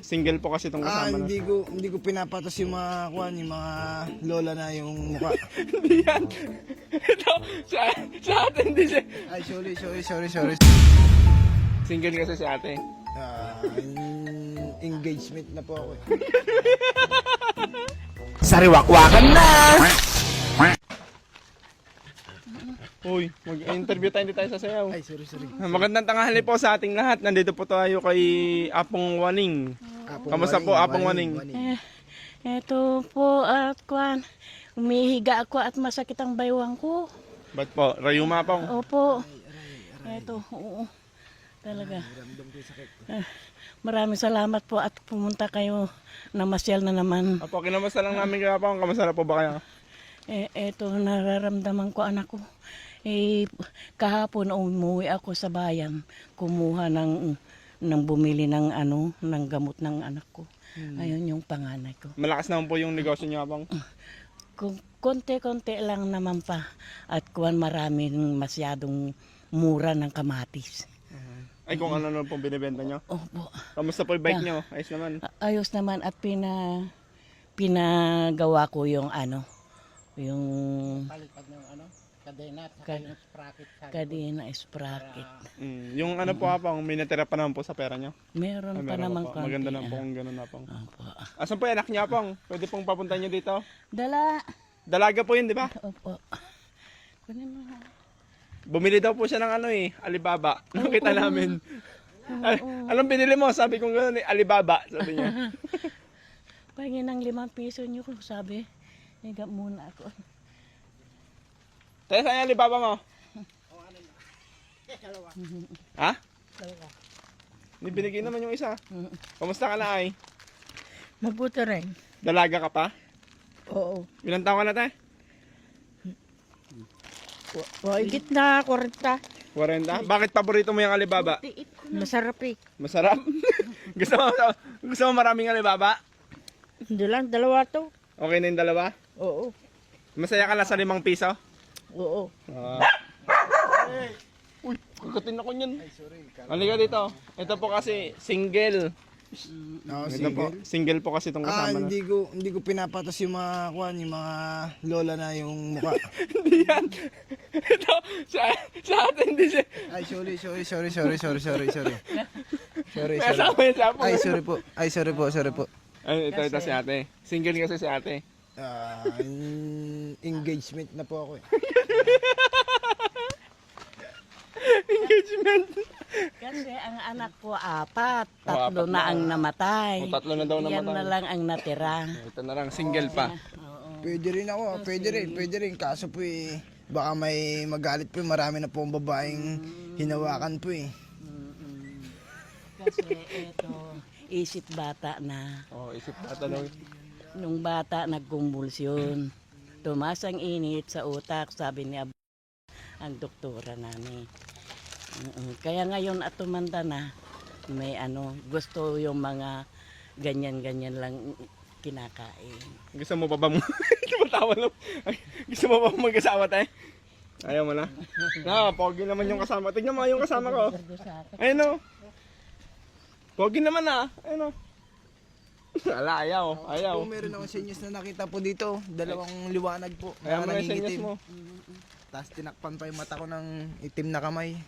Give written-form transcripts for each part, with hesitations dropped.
Single po kasi itong kasama na. Hindi ko pinapatos yung mga yung mga lola na yung mukha. Hindi yan. Ito, sa atin hindi siya. Ay, sorry. Single kasi si ate. Engagement na po ako. Sariwakwakan na! Uy, mag-interview tayo, hindi tayo sasayaw. Ay, sorry. Magandang tanghali po sa ating lahat. Nandito po tayo kay Apong Waning. Kamusta po, Apong Waning? Eto po at kwan, umihiga ako at masakit ang baywang ko. Ba't po? Rayuma pong. Opo. Eto, oo. Talaga. Maraming salamat po at pumunta kayo. Namasyal na naman. Apo, kinamusta lang namin kaya Apong. Kamusta na po ba kayo? Eto, nararamdaman ko anak ko. Kahapon umuwi ako sa bayan, kumuha ng bumili ng ng gamot ng anak ko. Ayun yung panganay ko. Malakas naman po yung negosyo niyo Apong. Konti-konti lang naman pa at kuwan maraming masyadong mura ng kamatis. Ay kung ano pong binibenta niyo. Opo. Kamusta po yung bike niyo? Ayos naman. Ayos naman at pinagawa ko yung yung Palipad ng kadena at yung sprocket. kadena sprocket. Yung po Apong, may natira pa naman po sa pera niyo. Meron pa Meron naman po. konti. Maganda na po kung gano'n Apong. Opo. Asan po yung anak niya Apong? Pwede pong papunta niyo dito. Dalaga Po yun, di ba? Opo. Kunin mo. Bumili daw po siya ng Alibaba. Nakita namin. Anong binili mo? Sabi ko gano'n Alibaba. Sabi niya. Pahingin ng 5 piso niyo ko, sabi. Higa muna ako. Tayo saan yung Alibaba mo? Ha? Hindi binigay naman yung isa. Kamusta ka na ay? Mabuti rin. Dalaga ka pa? Oo. Ilang taon ka na tayo? Higit na 40. 40? Bakit paborito mo yung Alibaba? Masarap eh. Masarap? gusto mo maraming Alibaba? Hindi lang, dalawa to. Okay na yung dalawa? Oo. Masaya ka na sa 5 piso? Oo. Uy, kagatin ako niyan. Halika dito. Ito po kasi single. Ito po, single po kasi itong kasama na. Hindi ko pinapatos yung mga yung mga lola na yung mukha. Hindi yan. Ito, sa atin hindi siya. Ay, sorry. Kasama yun sa Apong. Ay, sorry po. Ay, ito si ate. Single kasi si ate. Engagement na po ako eh. Engagement. Kasi ang anak ko 4. Tatlo na ang namatay. Tatlo na daw Yan na namatay. lang ang natira. Ito na lang, single pa. Pwede rin ako, pwede rin. Kaso po baka may magalit po marami na po ang babaeng hinawakan po eh. Kasi ito, isip bata na. Isip tatanong. Nung bata nagkumbulsyon. Tumas ang init sa utak, sabi ni ang doktora namin. Kaya ngayon at tumanda na, may gusto yung mga ganyan-ganyan lang kinakain. Gusto mo pa ba mo? Tumatawa lang. Gusto mo pa mag-asawa tayo? Ayaw mo na? Pogi naman yung kasama. Tignan mo yung kasama ko. Ayun o. Pogi naman Ayun o. Ala, ayaw. Po, meron akong senyas na nakita po dito. Dalawang liwanag po. Ayaw mo na yung nangingitim. senyas mo. Tapos tinakpan pa yung mata ko ng itim na kamay.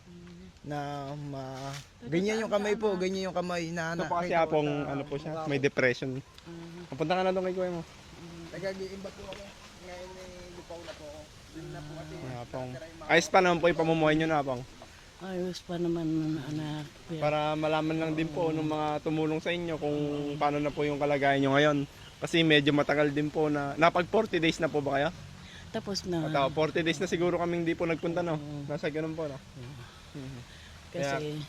Ganyan yung kamay po, ganyan yung kamay na Ito pa kasi Apong, po siya, may depression. Papunta ka na doon kay kuya mo. Nag-iimba po ako. Ngayon lupaw na po ako. Yun na po kasi. Apong. Ayos pa naman po yung pamumuhay nyo na Apong. Ayos pa naman, anak. Para malaman lang din po ng mga tumulong sa inyo kung paano na po yung kalagayan nyo ngayon. Kasi medyo matagal din po na, napag 40 days na po ba kayo? Tapos na. At 40 days na siguro kaming hindi po nagpunta no? Nasa ganun po no? Kasi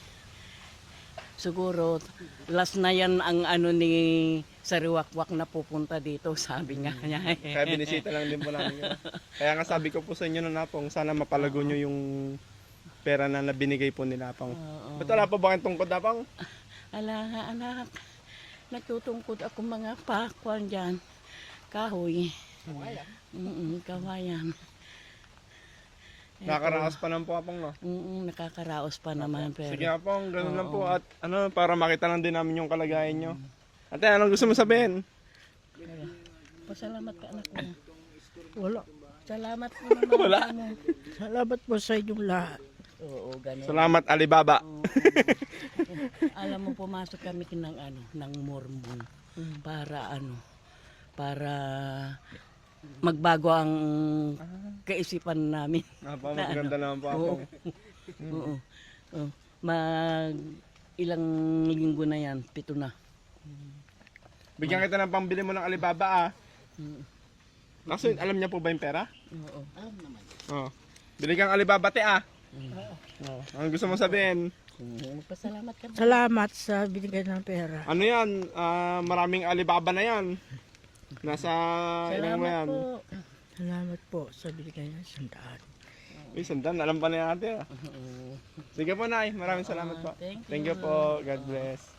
siguro last na yan ang ni Sariwakwak na pupunta dito, sabi nga niya. Kaya binisita lang din po namin yun. Kaya nga sabi ko po sa inyo na Napong, sana mapalago nyo yung pera na nabinigay po ni Napong. Ba't wala pa ba kayong tungkod Napong? Ala, anak, natutungkod ako mga pakwan dyan. Kahoy. Kawayan. Nakakaraos pa naman po Apong no? Nakakaraos pa naman. Pero, Sige Apong, ganun lang po. At para makita lang din namin yung kalagayan nyo. Ate, anong gusto mo sabihin? Pasalamat ka anak ko. Wala. Salamat po naman. Wala. Ano. Salamat po sa inyong lahat. Oo, ganun. Salamat, Alibaba. Oo. Alam mo, pumasok kami ng Mormon para magbago ang kaisipan namin. Maganda naman po ako. Oo. Oo. Ilang linggo na yan, 7 na. Bigyan kita ng pambili mo ng Alibaba ah. Kaso alam niya po ba yung pera? Oo. Oo. Bili kang Alibaba te ah. Anong gusto mo sabihin? Magpasalamat ka. Salamat sa binigay ng pera. Ano yan? Maraming Alibaba na yan. Nasa ilang mo Salamat yan? po. Salamat po sa binigay ng 100. Uy, sandan. Alam pa na yan ate ah. Sige po Nay. Maraming salamat po. Thank you. Thank you po. God bless.